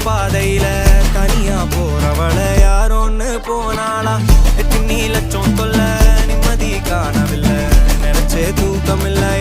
பாதையில தனியா போறவள யாரோன்னு போனாளா எத்தனை லட்சம் தொல்ல நிம்மதி காணவில்லை நினைச்சே தூக்கம் இல்லை